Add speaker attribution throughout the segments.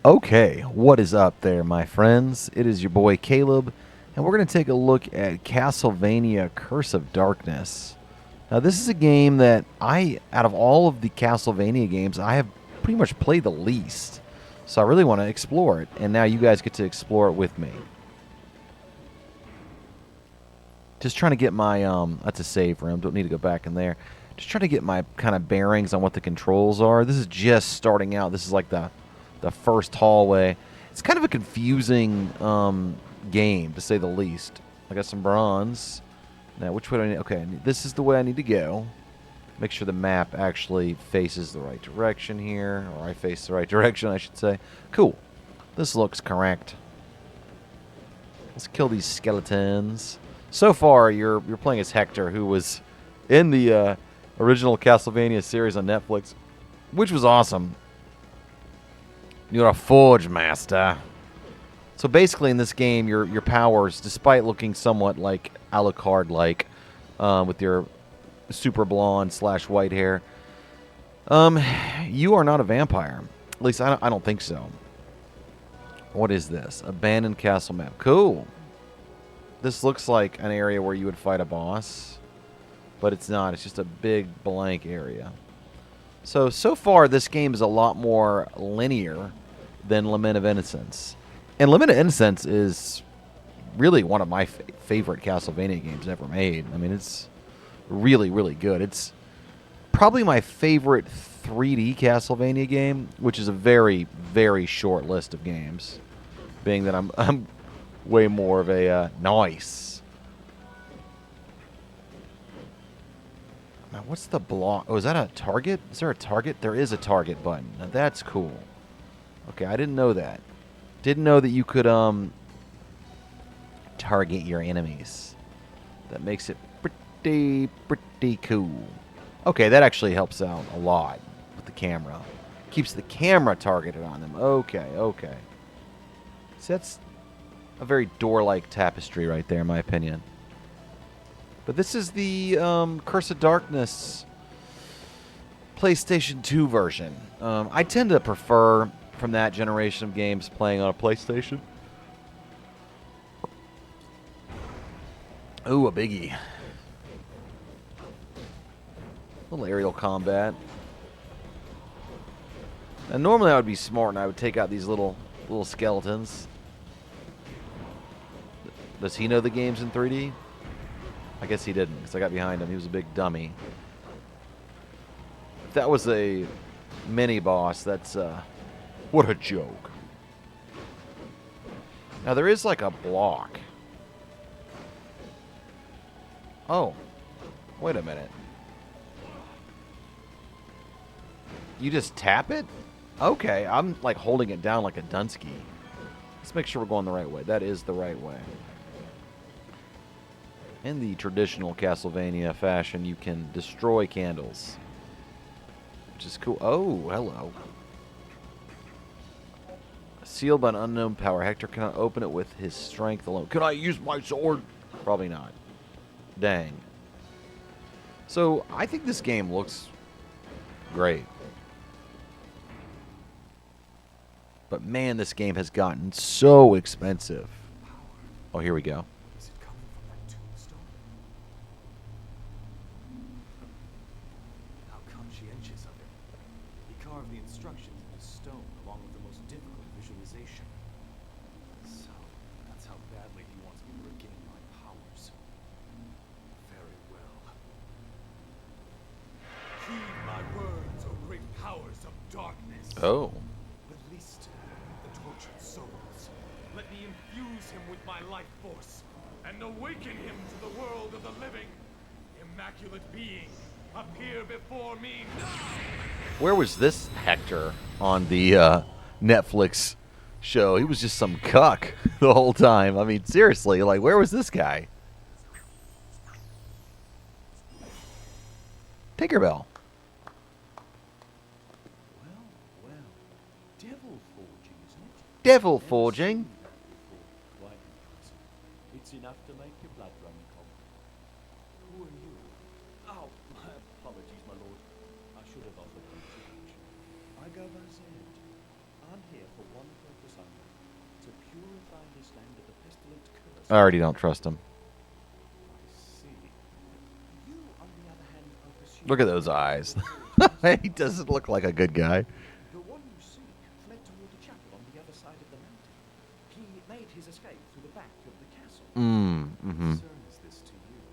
Speaker 1: Okay, what is up there, my friends? It is your boy Caleb, and we're going to take a look at Castlevania Curse of Darkness. Now, this is a game that out of all of the Castlevania games, I have pretty much played the least. So I really want to explore it, and now you guys get to explore it with me. Just trying to get my, that's a save room, don't need to go back in there. Just trying to get my kind of bearings on what the controls are. This is just starting out. This is like the first hallway. It's kind of a confusing game, to say the least. I got some bronze. Now, which way do I need? Okay, this is the way I need to go. Make sure the map actually faces the right direction here. Or I face the right direction, I should say. Cool. This looks correct. Let's kill these skeletons. So far, you're playing as Hector, who was in the original Castlevania series on Netflix, which was awesome. You're a forge master. So basically, in this game, your powers, despite looking somewhat like Alucard-like, with your super blonde / white hair, you are not a vampire. At least I don't think so. What is this? Abandoned castle map. Cool. This looks like an area where you would fight a boss, but it's not. It's just a big blank area. So far, this game is a lot more linear than Lament of Innocence. And Lament of Innocence is really one of my favorite Castlevania games ever made. I mean, it's really, really good. It's probably my favorite 3D Castlevania game, which is a very, very short list of games, being that I'm way more of a nice. Now, what's the block? Oh, is that a target? Is there a target? There is a target button. Now, that's cool. Okay, I didn't know that. Didn't know that you could target your enemies. That makes it pretty cool. Okay, that actually helps out a lot with the camera. Keeps the camera targeted on them. Okay. So that's a very door-like tapestry right there, in my opinion. But this is the Curse of Darkness PlayStation 2 version. I tend to prefer, from that generation of games, playing on a PlayStation. Ooh, a biggie. Little aerial combat. And normally I would be smart and I would take out these little skeletons. Does he know the game's in 3D? I guess he didn't, because I got behind him. He was a big dummy. If that was a mini boss, that's what a joke. Now there is like a block. Oh, wait a minute. You just tap it? Okay, I'm like holding it down like a Dunsky. Let's make sure we're going the right way. That is the right way. In the traditional Castlevania fashion, you can destroy candles, which is cool. Oh, hello. Sealed by an unknown power. Hector cannot open it with his strength alone. Can I use my sword? Probably not. Dang. So, I think this game looks great. But man, this game has gotten so expensive. Oh, here we go.
Speaker 2: The instructions in the stone along with the most difficult visualization. So, that's how badly he wants me to regain my powers. Very well. Heed my words, O great powers of darkness.
Speaker 1: Oh.
Speaker 2: Release the tortured souls. Let me infuse him with my life force and awaken him to the world of the living. Immaculate being, appear before me now!
Speaker 1: Where was this Hector on the Netflix show? He was just some cuck the whole time. I mean, seriously, like, where was this guy? Tinkerbell.
Speaker 2: Well. Devil forging, isn't it?
Speaker 1: Devil forging?
Speaker 2: It's enough to make your blood run cold. Who are you? Oh, my apologies, my lord. I should have offered you change. I go by Zed. I'm here for one
Speaker 1: I already don't trust him.
Speaker 3: You, on the other hand, are pursuing
Speaker 1: Look at those eyes. He doesn't look like a good guy.
Speaker 3: the one you seek fled toward the chapel on the other side of the mountain. He made his escape through the back of the castle.
Speaker 1: Mm-hmm.
Speaker 3: Concern is this to you?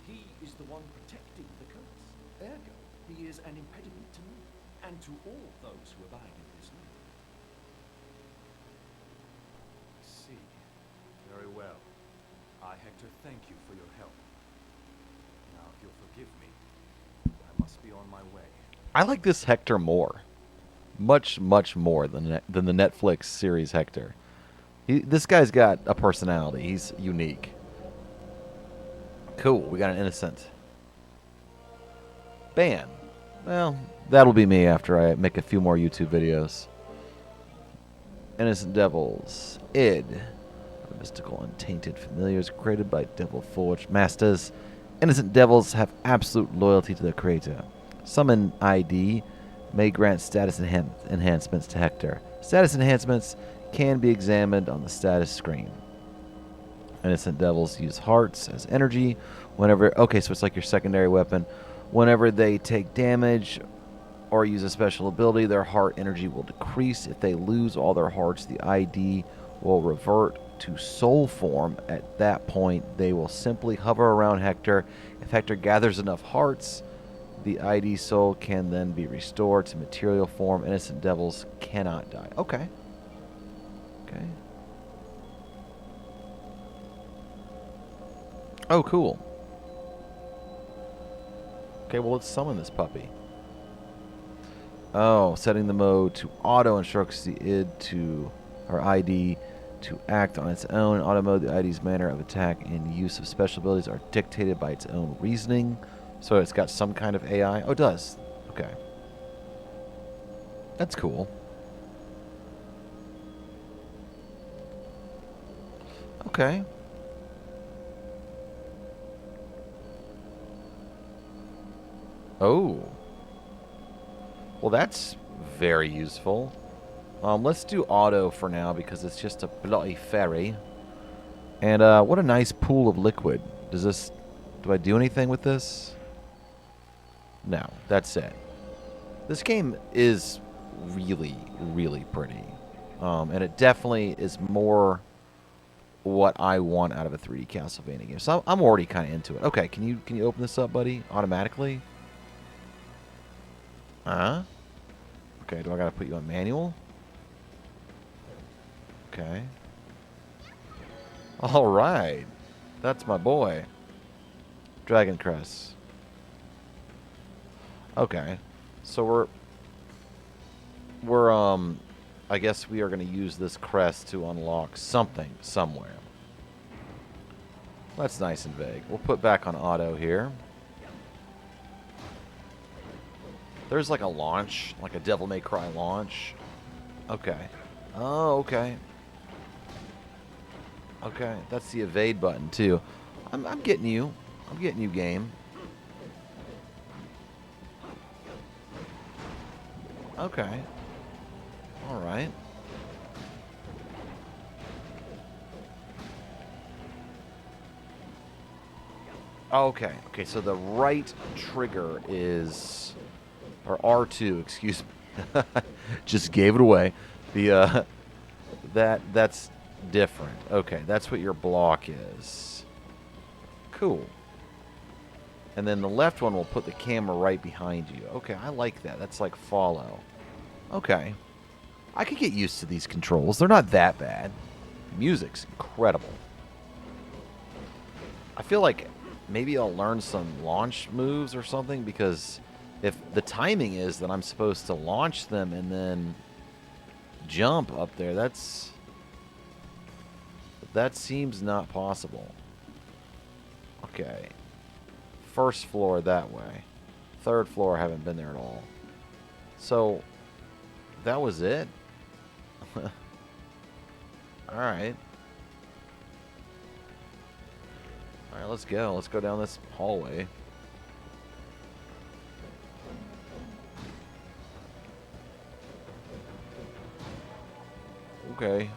Speaker 3: He is the one protecting the curse. Ergo, he is an impediment to me, and to all those who abide in his name.
Speaker 2: I see. Very well. I, Hector, thank you for your help. Now, if you'll forgive me, I must be on my way.
Speaker 1: I like this Hector more. Much, much more than the Netflix series Hector. This guy's got a personality. He's unique. Cool. We got an innocent. Ban. Well, that'll be me after I make a few more YouTube videos. Innocent Devils. Id. The mystical untainted familiars created by Devil Forge Masters. Innocent Devils have absolute loyalty to their creator. Summon ID may grant status enhancements to Hector. Status enhancements can be examined on the status screen. Innocent Devils use hearts as energy whenever... Okay, so it's like your secondary weapon. Whenever they take damage or use a special ability, their heart energy will decrease. If they lose all their hearts, the ID will revert to soul form. At that point, they will simply hover around Hector. If Hector gathers enough hearts, the ID soul can then be restored to material form. Innocent Devils cannot die. Okay. Okay. Oh, cool. Okay, well, let's summon this puppy. Oh, setting the mode to auto instructs the ID to act on its own. Auto mode, the ID's manner of attack and use of special abilities are dictated by its own reasoning. So it's got some kind of AI. Oh, it does. Okay. That's cool. Okay. Oh. Well, that's very useful. Let's do auto for now because it's just a bloody ferry. And what a nice pool of liquid. Do I do anything with this? No, that's it. This game is really, really pretty. And it definitely is more what I want out of a 3D Castlevania game. So I'm already kind of into it. Okay, can you open this up, buddy? Automatically? Okay, do I gotta put you on manual? Okay. Alright. That's my boy. Dragon Crest. Okay. So we're I guess we are gonna use this crest to unlock something somewhere. That's nice and vague. We'll put back on auto here. There's like a launch, like a Devil May Cry launch. Okay. Oh, okay. Okay, that's the evade button too. I'm getting you. I'm getting you, game. Okay. All right. Okay. Okay, so the right trigger is... Or R2, excuse me. Just gave it away. The that's different. Okay, that's what your block is. Cool. And then the left one will put the camera right behind you. Okay, I like that. That's like follow. Okay. I could get used to these controls. They're not that bad. Music's incredible. I feel like maybe I'll learn some launch moves or something, because if the timing is that I'm supposed to launch them and then jump up there, that seems not possible. Okay. First floor that way. Third floor, I haven't been there at all. So, that was it? Alright. Alright, let's go. Let's go down this hallway. Okay.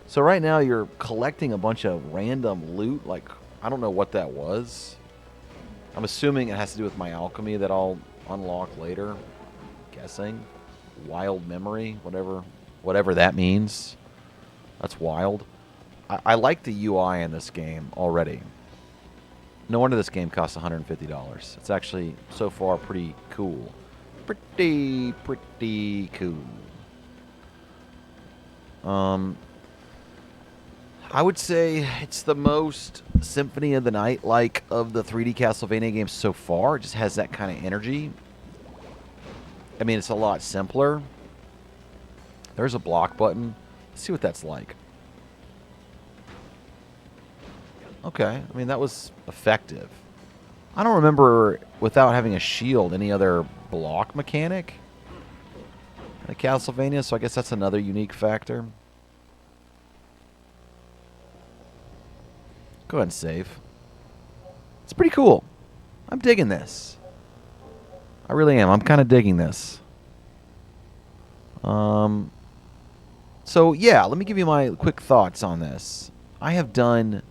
Speaker 1: So right now you're collecting a bunch of random loot. Like, I don't know what that was. I'm assuming it has to do with my alchemy that I'll unlock later. Guessing. Wild memory, whatever that means. That's wild. I like the UI in this game already. No wonder this game costs $150. It's actually, so far, pretty cool. Pretty cool. I would say it's the most Symphony of the Night-like of the 3D Castlevania games so far. It just has that kind of energy. I mean, it's a lot simpler. There's a block button. Let's see what that's like. Okay, I mean, that was effective. I don't remember, without having a shield, any other block mechanic in a Castlevania, so I guess that's another unique factor. Go ahead and save. It's pretty cool. I'm digging this. I really am. I'm kind of digging this. So, yeah, let me give you my quick thoughts on this. I have done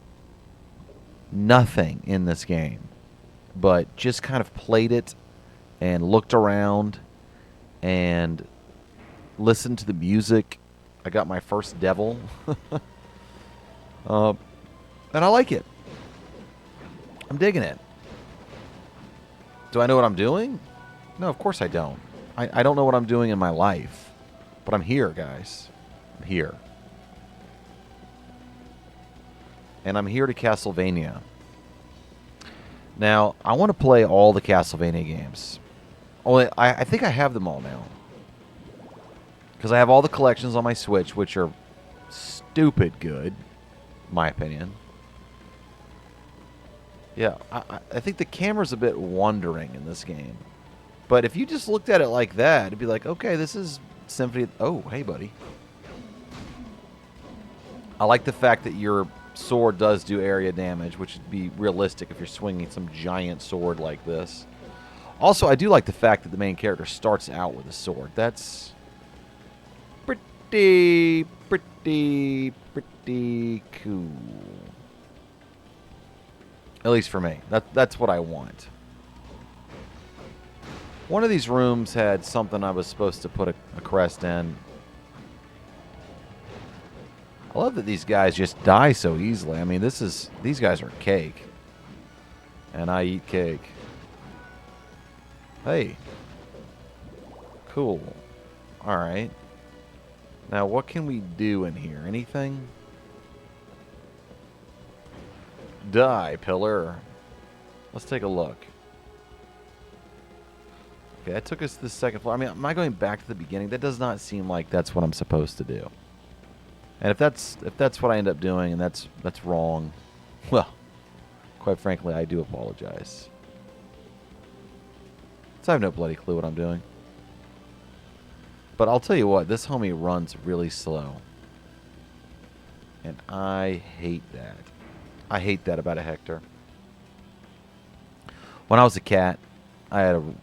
Speaker 1: nothing in this game, but just kind of played it and looked around and listened to the music. I got my first devil. And I like it. I'm digging it. Do I know what I'm doing? No, of course I don't. I don't know what I'm doing in my life. But I'm here, guys. I'm here. And I'm here to Castlevania. Now, I want to play all the Castlevania games. Only, I think I have them all now. Because I have all the collections on my Switch, which are stupid good, in my opinion. Yeah, I think the camera's a bit wandering in this game. But if you just looked at it like that, it'd be like, okay, this is Symphony... Oh, hey, buddy. I like the fact that your sword does do area damage, which would be realistic if you're swinging some giant sword like this. Also, I do like the fact that the main character starts out with a sword. That's pretty cool. At least for me. That's what I want. One of these rooms had something I was supposed to put a crest in. I love that these guys just die so easily. I mean, these guys are cake. And I eat cake. Hey. Cool. Alright. Now, what can we do in here? Anything? Die, pillar. Let's take a look. Okay, that took us to the second floor. I mean, am I going back to the beginning? That does not seem like that's what I'm supposed to do. And if that's what I end up doing and that's wrong, well, quite frankly, I do apologize. So I have no bloody clue what I'm doing. But I'll tell you what, this homie runs really slow. And I hate that. I hate that about a Hector. When I was a cat, when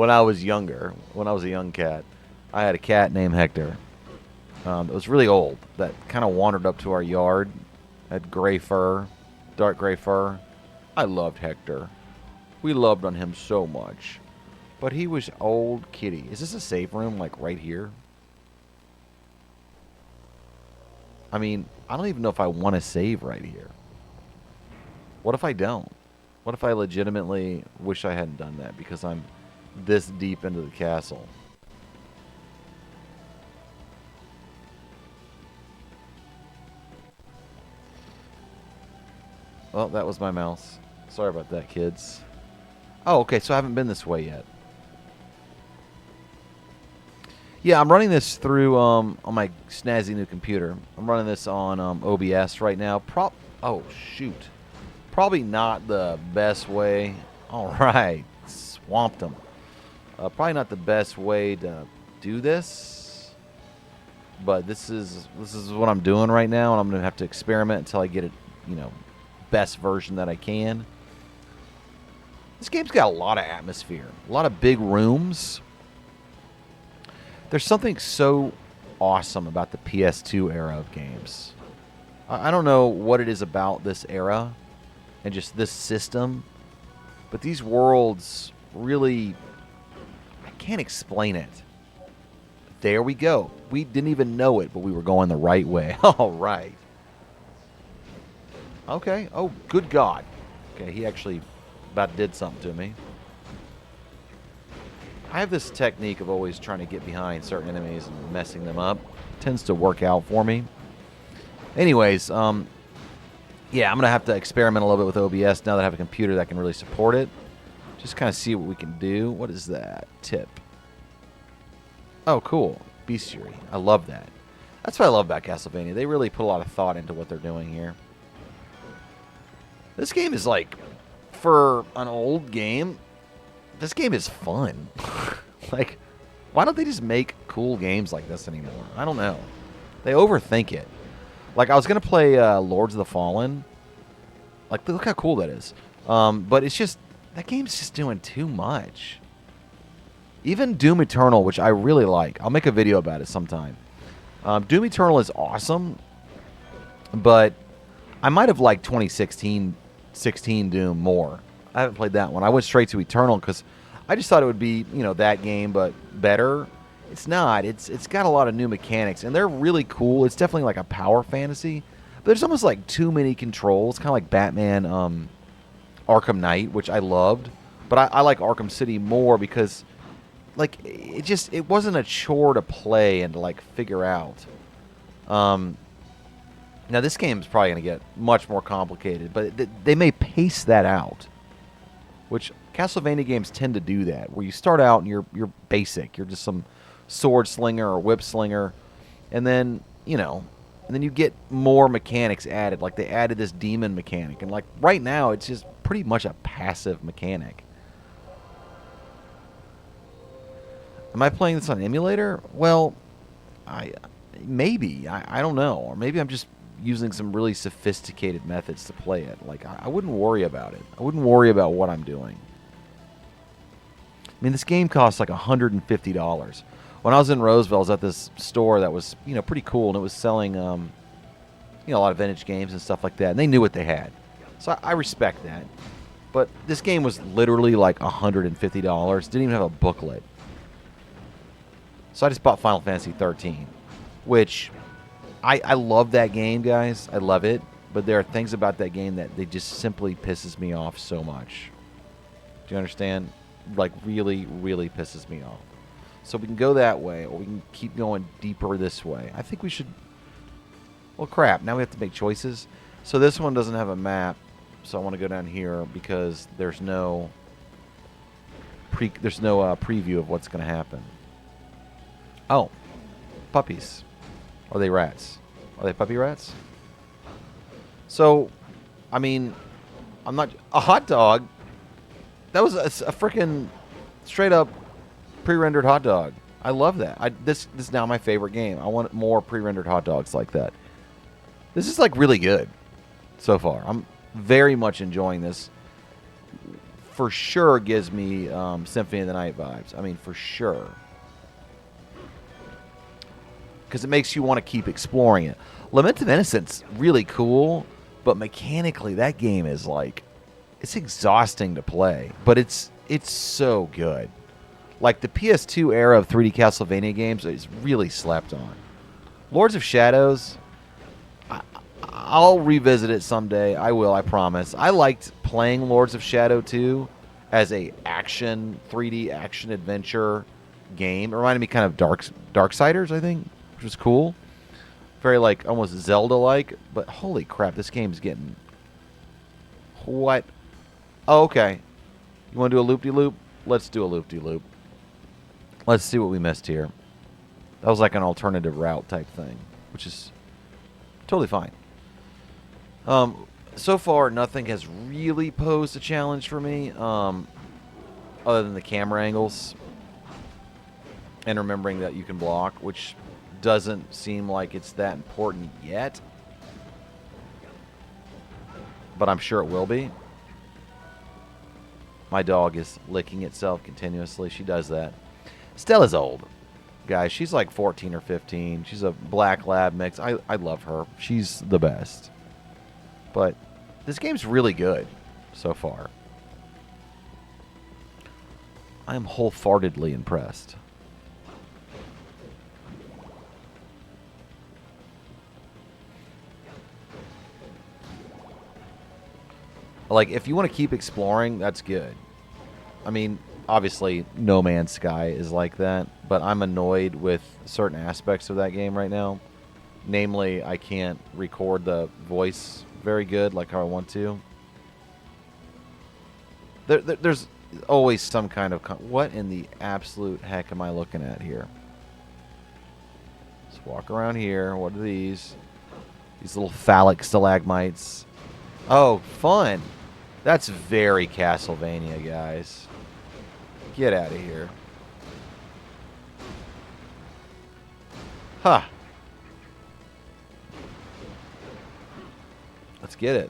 Speaker 1: I was younger, when I was a young cat, I had a cat named Hector. That was really old. That kind of wandered up to our yard. Had gray fur, dark gray fur. I loved Hector. We loved on him so much. But he was old kitty. Is this a save room, like, right here? I mean, I don't even know if I want to save right here. What if I don't? What if I legitimately wish I hadn't done that because I'm this deep into the castle? Well, that was my mouse. Sorry about that, kids. Oh, okay, so I haven't been this way yet. Yeah, I'm running this through on my snazzy new computer. I'm running this on OBS right now. Oh, shoot. Probably not the best way. All right, swamped them. Probably not the best way to do this, but this is what I'm doing right now, and I'm gonna have to experiment until I get it, best version that I can. This game's got a lot of atmosphere, a lot of big rooms. There's something so awesome about the PS2 era of games. I don't know what it is about this era and just this system, but these worlds really, I can't explain it. There we go. We didn't even know it, but we were going the right way. All right. Okay. Oh, good God. Okay, he actually about did something to me. I have this technique of always trying to get behind certain enemies and messing them up. It tends to work out for me. Anyways, yeah, I'm going to have to experiment a little bit with OBS now that I have a computer that can really support it. Just kind of see what we can do. What is that? Tip. Oh, cool. Bestiary. I love that. That's what I love about Castlevania. They really put a lot of thought into what they're doing here. This game is like, for an old game, this game is fun. Like, why don't they just make cool games like this anymore? I don't know. They overthink it. Like, I was going to play Lords of the Fallen. Like, look how cool that is. But it's just, that game's just doing too much. Even Doom Eternal, which I really like. I'll make a video about it sometime. Doom Eternal is awesome. But I might have liked 2016 Doom more. I haven't played that one. I went straight to Eternal because I just thought it would be, you know, that game, but better. It's not. It's got a lot of new mechanics, and they're really cool. It's definitely like a power fantasy, but there's almost like too many controls, kind of like Batman Arkham Knight, which I loved. But I like Arkham City more because, like, it wasn't a chore to play and to, like, figure out. Now, this game is probably going to get much more complicated, but they may pace that out, which Castlevania games tend to do that, where you start out and you're basic. You're just some sword slinger or whip slinger, and then, you know, and then you get more mechanics added. Like, they added this demon mechanic, and, like, right now it's just pretty much a passive mechanic. Am I playing this on emulator? Well, maybe. I don't know. Or maybe I'm just using some really sophisticated methods to play it. Like, I wouldn't worry about it. I wouldn't worry about what I'm doing. I mean, this game costs like $150. When I was in Roseville, I was at this store that was, you know, pretty cool, and it was selling, you know, a lot of vintage games and stuff like that, and they knew what they had. So I respect that. But this game was literally like $150. Didn't even have a booklet. So I just bought Final Fantasy 13, which I love that game, guys. I love it. But there are things about that game that they just simply pisses me off so much. Do you understand? Like, really, really pisses me off. So we can go that way, or we can keep going deeper this way. I think we should... Well, crap. Now we have to make choices. So this one doesn't have a map. So I want to go down here because there's no... preview of what's going to happen. Oh. Puppies. Are they rats? Are they puppy rats? So, I mean, I'm not... A hot dog? That was a freaking straight up pre-rendered hot dog. I love that. This is now my favorite game. I want more pre-rendered hot dogs like that. This is, like, really good so far. I'm very much enjoying this. For sure gives me Symphony of the Night vibes. I mean, for sure. Because it makes you want to keep exploring it. Lament of Innocence, really cool, but mechanically that game is like, it's exhausting to play, but it's so good. Like, the PS2 era of 3D Castlevania games is really slept on. Lords of Shadows, I'll revisit it someday. I will, I promise. I liked playing Lords of Shadow 2 as a action, 3D action adventure game. It reminded me kind of Darksiders, I think. Which was cool. Very, like, almost Zelda-like. But holy crap, this game's getting... What? Oh, okay. You want to do a loop-de-loop? Let's do a loop-de-loop. Let's see what we missed here. That was like an alternative route type thing. Which is totally fine. So far, nothing has really posed a challenge for me. Other than the camera angles. And remembering that you can block, which... doesn't seem like it's that important yet, but I'm sure it will be. My dog is licking itself continuously. She does that. Stella's old. Guys, she's like 14 or 15. She's a black lab mix. I love her. She's the best. But this game's really good so far. I am wholeheartedly impressed. Like, if you want to keep exploring, that's good. I mean, obviously, No Man's Sky is like that, but I'm annoyed with certain aspects of that game right now. Namely, I can't record the voice very good like how I want to. There's always some kind of... What in the absolute heck am I looking at here? Let's walk around here. What are these? These little phallic stalagmites. Oh, fun. That's very Castlevania, guys. Get out of here. Huh. Let's get it.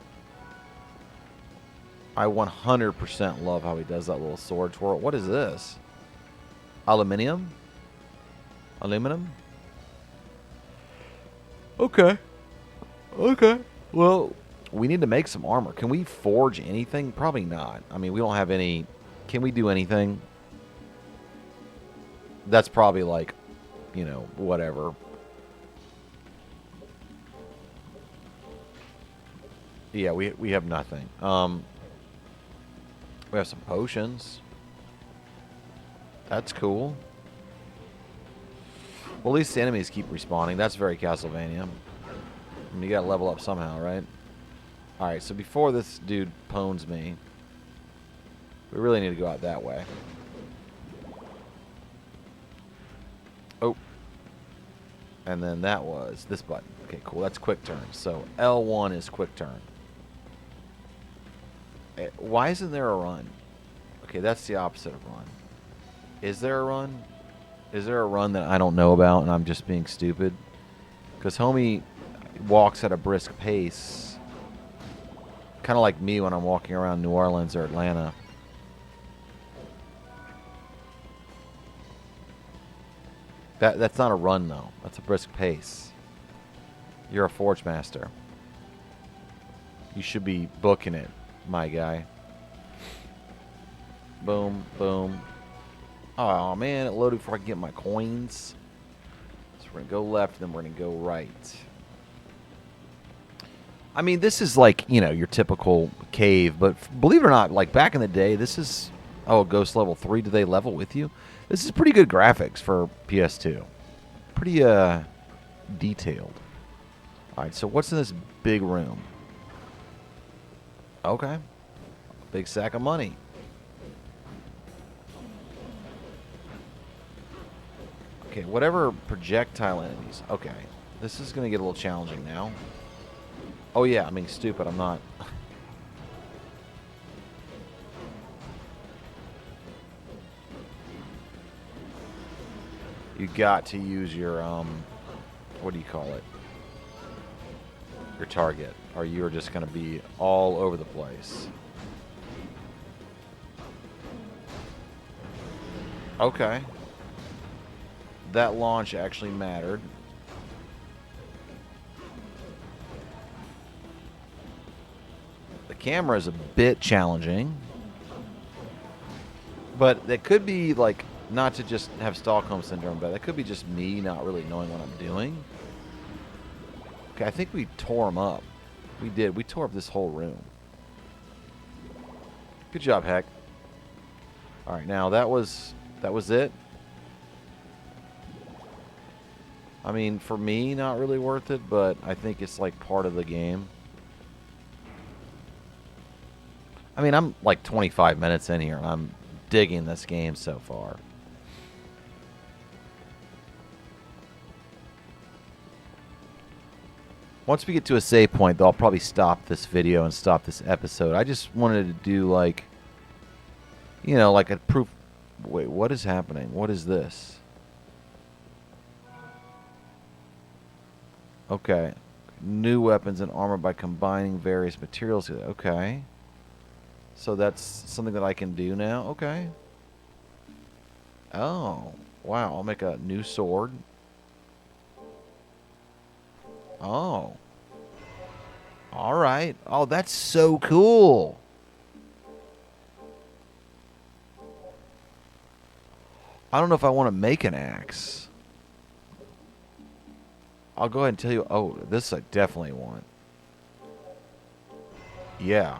Speaker 1: I 100% love how he does that little sword twirl. What is this? Aluminium? Aluminum? Okay. Okay. Well, we need to make some armor. Can we forge anything? Probably not. I mean, we don't have any... Can we do anything? That's probably like, you know, whatever. Yeah, we have nothing. We have some potions. That's cool. Well, at least the enemies keep respawning. That's very Castlevania. I mean, you gotta level up somehow, right? Alright, so before this dude pwns me, we really need to go out that way. Oh. And then that was this button. Okay, cool. That's quick turn. So L1 is quick turn. Why isn't there a run? Okay, that's the opposite of run. Is there a run? Is there a run that I don't know about and I'm just being stupid? Because homie walks at a brisk pace. Kind of like me when I'm walking around New Orleans or Atlanta. That's not a run, though. That's a brisk pace. You're a Forge Master. You should be booking it, my guy. Boom, boom. Oh, man, it loaded before I can get my coins. So we're going to go left, then we're going to go right. I mean, this is like, you know, your typical cave. But believe it or not, like back in the day, this is... Oh, Ghost level 3. Do they level with you? This is pretty good graphics for PS2. Pretty, detailed. Alright, so what's in this big room? Okay. Big sack of money. Okay, whatever projectile enemies. Okay. This is going to get a little challenging now. Oh, yeah, I'm being stupid. I'm not... You got to use your, what do you call it? Your target, or you're just going to be all over the place. Okay. That launch actually mattered. The camera is a bit challenging. But that could be, like, not to just have Stockholm Syndrome, but that could be just me not really knowing what I'm doing. Okay, I think we tore them up. We did. We tore up this whole room. Good job, Heck. All right, now that was it. I mean, for me, not really worth it, but I think it's like part of the game. I mean, I'm like 25 minutes in here, and I'm digging this game so far. Once we get to a save point, though, I'll probably stop this video and stop this episode. I just wanted to do, like, you know, like a proof. Wait, what is happening? What is this? Okay. New weapons and armor by combining various materials. Okay. So that's something that I can do now? Okay. Oh. Wow, I'll make a new sword. Oh. Alright. Oh, that's so cool. I don't know if I want to make an axe. I'll go ahead and tell you. Oh, this I definitely want. Yeah.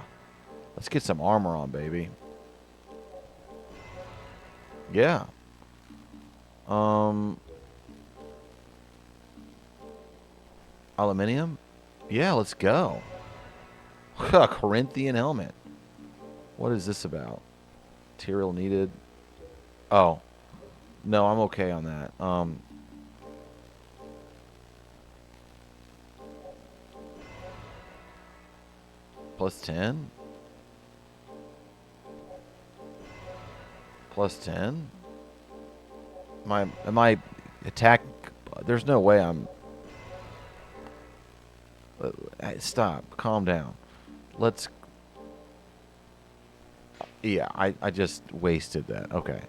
Speaker 1: Let's get some armor on, baby. Yeah. Aluminium? Yeah, let's go. Corinthian helmet. What is this about? Material needed. Oh. No, I'm okay on that. Plus 10? Plus 10? Am I attack? There's no way I'm... stop. Calm down. Let's... Yeah, I just wasted that. Okay.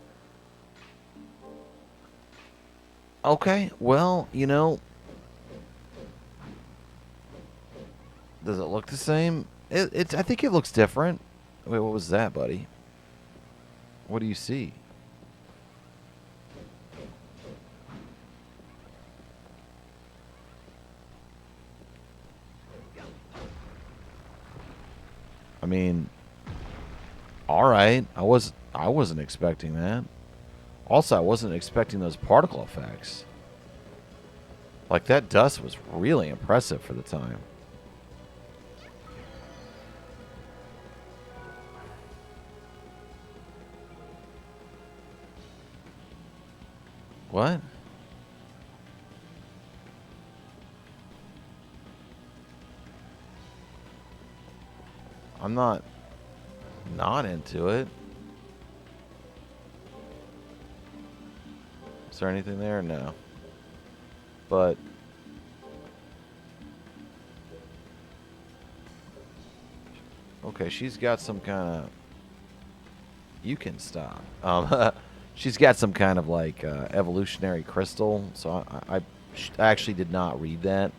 Speaker 1: Okay, well, you know... Does it look the same? I think it looks different. Wait, what was that, buddy? What do you see? I mean, all right. I wasn't expecting that. Also, I wasn't expecting those particle effects. Like, that dust was really impressive for the time. What? I'm not into it. Is there anything there? No. But okay, she's got some kind of... You can stop. She's got some kind of like evolutionary crystal. So I actually did not read that.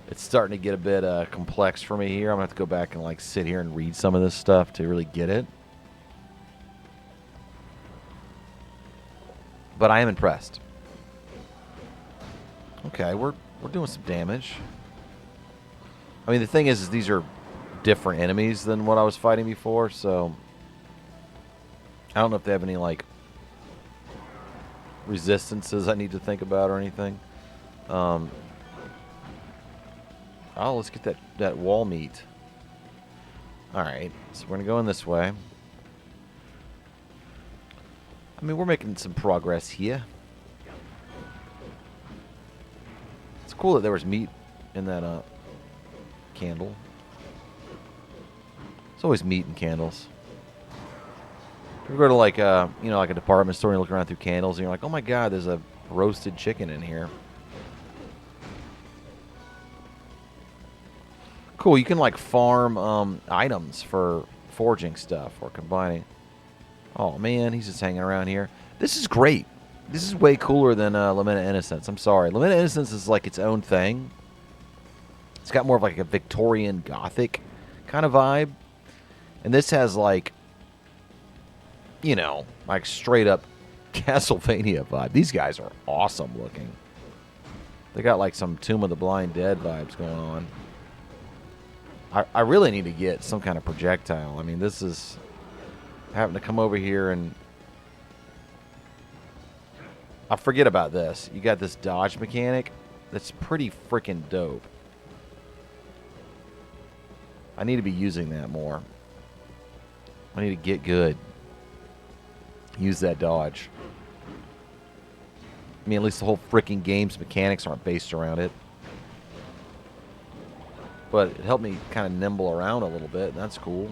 Speaker 1: It's starting to get a bit complex for me here. I'm gonna have to go back and like sit here and read some of this stuff to really get it. But I am impressed. Okay, we're doing some damage. I mean, the thing is these are different enemies than what I was fighting before, so I don't know if they have any like resistances I need to think about or anything. Oh, let's get that wall meat. Alright, so we're going to go in this way. I mean, we're making some progress here. It's cool that there was meat in that candle. There's always meat in candles. If you go to like like a department store and you look around through candles and you're like, oh my god, there's a roasted chicken in here. Cool, you can like farm items for forging stuff or combining. Oh man, he's just hanging around here. This is great. This is way cooler than Lament of Innocence. I'm sorry. Lament of Innocence is like its own thing. It's got more of like a Victorian Gothic kind of vibe. And this has like, you know, like straight up Castlevania vibe. These guys are awesome looking. They got like some Tomb of the Blind Dead vibes going on. I really need to get some kind of projectile. I mean, this is having to come over here and... I forget about this. You got this dodge mechanic that's pretty freaking dope. I need to be using that more. I need to get good. Use that dodge. I mean, at least the whole freaking game's mechanics aren't based around it. But it helped me kind of nimble around a little bit. That's cool.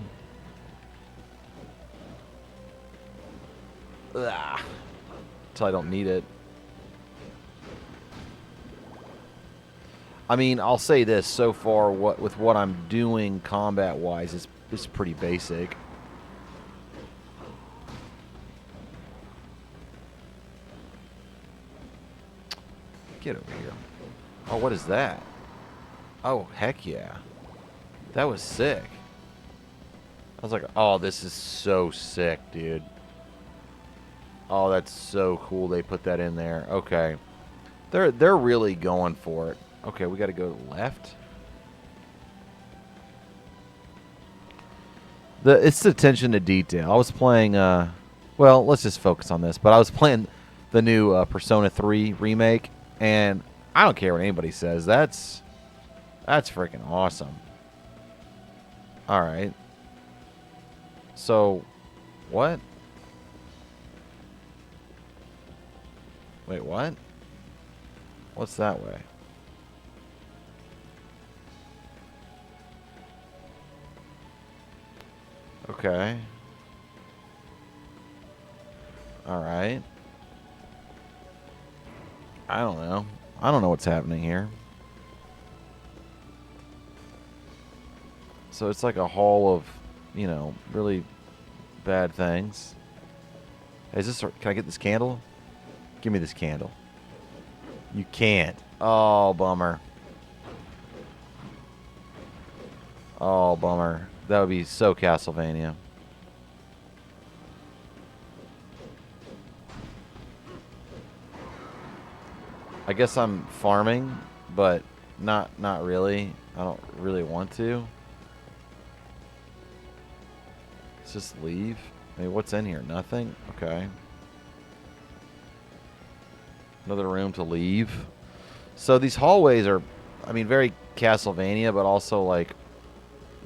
Speaker 1: Ugh. Until I don't need it. I mean, I'll say this. So far, with what I'm doing combat-wise, it's pretty basic. Get over here. Oh, what is that? Oh, heck yeah. That was sick. I was like, oh, this is so sick, dude. Oh, that's so cool they put that in there. Okay. They're really going for it. Okay, we got to go left. It's the attention to detail. I was playing well, let's just focus on this, but I was playing the new Persona 3 remake, and I don't care what anybody says. That's freaking awesome. All right. So, what? Wait, what? What's that way? Okay. All right. I don't know. I don't know what's happening here. So it's like a hall of, you know, really bad things. Is this? Can I get this candle? Give me this candle. You can't. Oh, bummer. Oh, bummer. That would be so Castlevania. I guess I'm farming, but not really. I don't really want to. Let's just leave. I mean, what's in here? Nothing? Okay. Another room to leave. So these hallways are, I mean, very Castlevania, but also like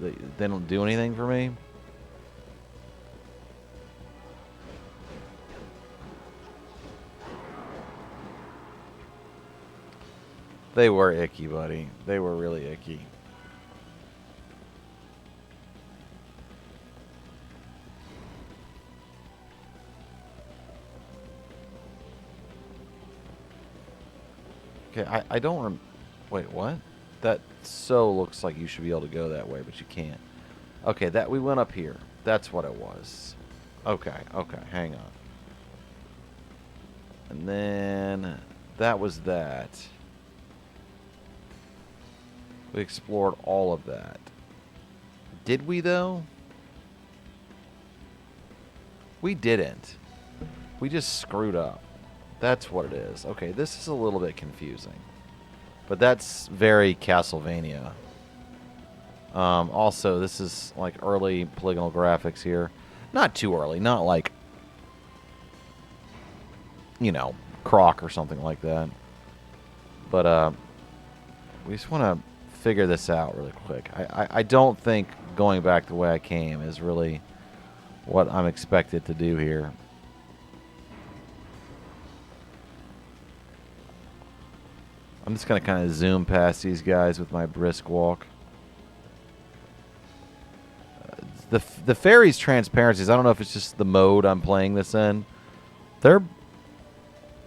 Speaker 1: they don't do anything for me. They were icky, buddy. They were really icky. Okay, I don't wait, what? That so looks like you should be able to go that way, but you can't. Okay, that we went up here. That's what it was. Okay, hang on. And then that was that. We explored all of that. Did we, though? We didn't. We just screwed up. That's what it is. Okay, this is a little bit confusing. But that's very Castlevania. Also, this is like early polygonal graphics here. Not too early. Not like, you know, Croc or something like that. But we just want to figure this out really quick. I don't think going back the way I came is really what I'm expected to do here. I'm just going to kind of zoom past these guys with my brisk walk. The fairies' transparencies, I don't know if it's just the mode I'm playing this in. They're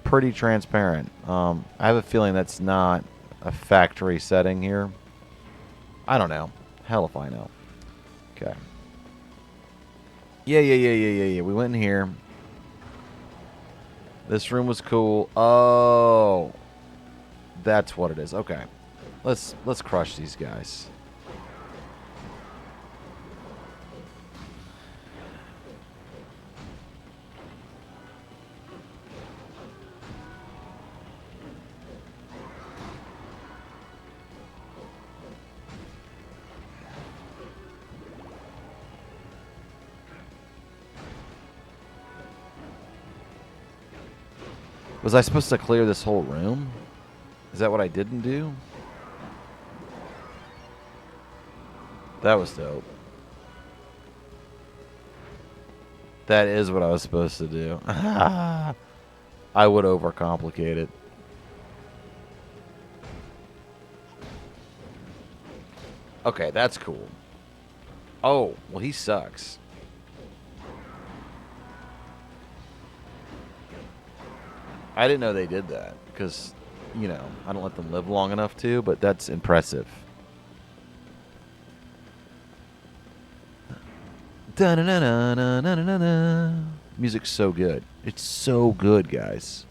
Speaker 1: pretty transparent. I have a feeling that's not a factory setting here. I don't know. Hell if I know. Okay. Yeah. We went in here. This room was cool. Oh. That's what it is. Okay. Let's crush these guys. Was I supposed to clear this whole room? Is that what I didn't do? That was dope. That is what I was supposed to do. I would overcomplicate it. Okay, that's cool. Oh, well, he sucks. I didn't know they did that because, you know, I don't let them live long enough to, but that's impressive. Da-na-na-na-na-na-na-na. Music's so good. It's so good, guys.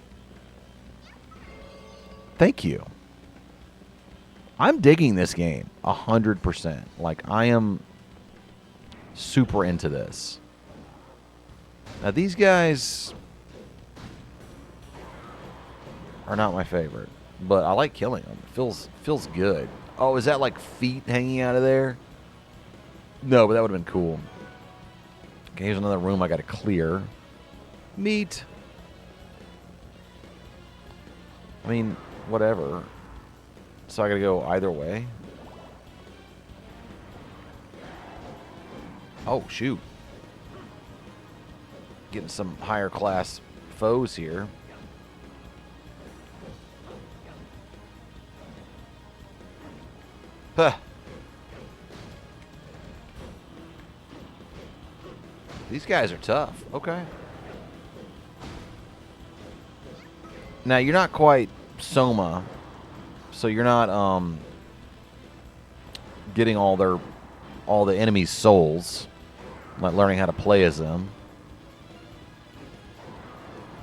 Speaker 1: Thank you. I'm digging this game 100%. Like, I am super into this. Now, these guys are not my favorite, but I like killing them. It feels good. Oh, is that like feet hanging out of there? No, but that would have been cool. Okay, here's another room I got to clear. Meat. I mean, whatever. So I got to go either way. Oh, shoot. Getting some higher class foes here. Huh. These guys are tough. Okay. Now, you're not quite Soma, so you're not getting all the enemies' souls, like learning how to play as them.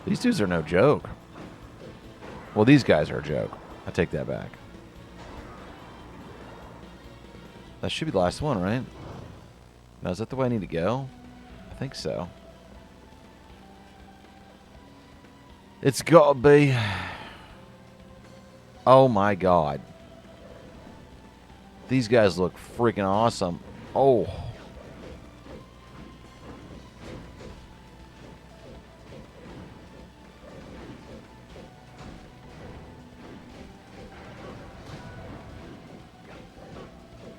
Speaker 1: These dudes are no joke. Well, these guys are a joke. I take that back. That should be the last one, right? Now, is that the way I need to go? I think so. It's gotta be. Oh my god. These guys look freaking awesome. Oh.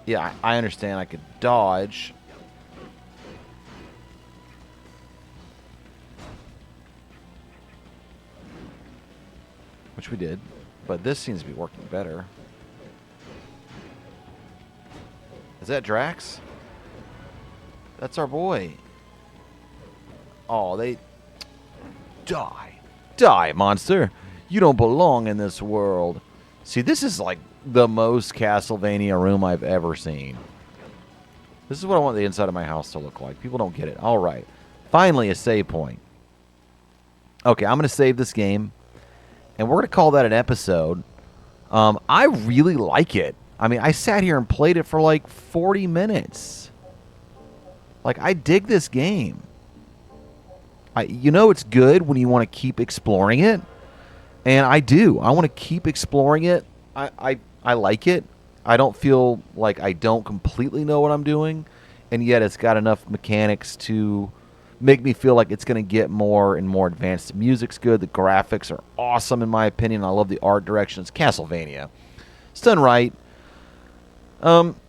Speaker 1: Yeah, I understand I could dodge. Which we did. But this seems to be working better. Is that Drax? That's our boy. Oh, they... Die. Die, monster. You don't belong in this world. See, this is like the most Castlevania room I've ever seen. This is what I want the inside of my house to look like. People don't get it. All right. Finally, a save point. Okay, I'm going to save this game. And we're going to call that an episode. I really like it. I mean, I sat here and played it for like 40 minutes. Like, I dig this game. You know it's good when you want to keep exploring it. And I do. I want to keep exploring it. I like it. I don't feel like I don't completely know what I'm doing. And yet it's got enough mechanics to make me feel like it's going to get more and more advanced. The music's good. The graphics are awesome, in my opinion. I love the art direction. It's Castlevania. It's done right.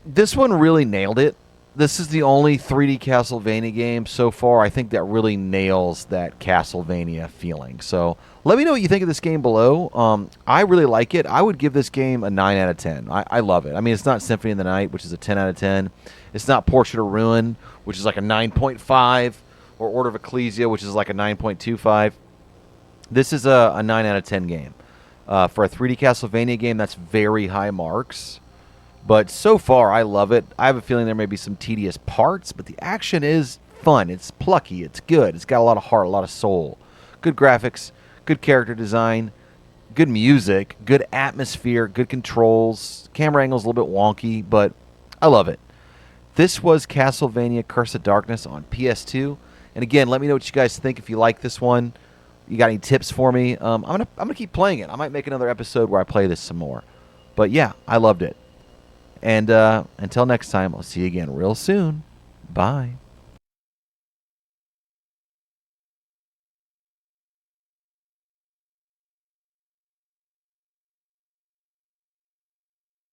Speaker 1: This one really nailed it. This is the only 3D Castlevania game so far, I think, that really nails that Castlevania feeling. So let me know what you think of this game below. I really like it. I would give this game a 9 out of 10. I love it. I mean, it's not Symphony of the Night, which is a 10 out of 10. It's not Portrait of Ruin, which is like a 9.5, or Order of Ecclesia, which is like a 9.25. This is a 9 out of 10 game. For a 3D Castlevania game, that's very high marks. But so far, I love it. I have a feeling there may be some tedious parts, but the action is fun. It's plucky. It's good. It's got a lot of heart, a lot of soul. Good graphics, good character design, good music, good atmosphere, good controls. Camera angle's a little bit wonky, but I love it. This was Castlevania Curse of Darkness on PS2. And again, let me know what you guys think if you like this one. You got any tips for me? I'm gonna keep playing it. I might make another episode where I play this some more. But yeah, I loved it. And until next time, I'll see you again real soon. Bye.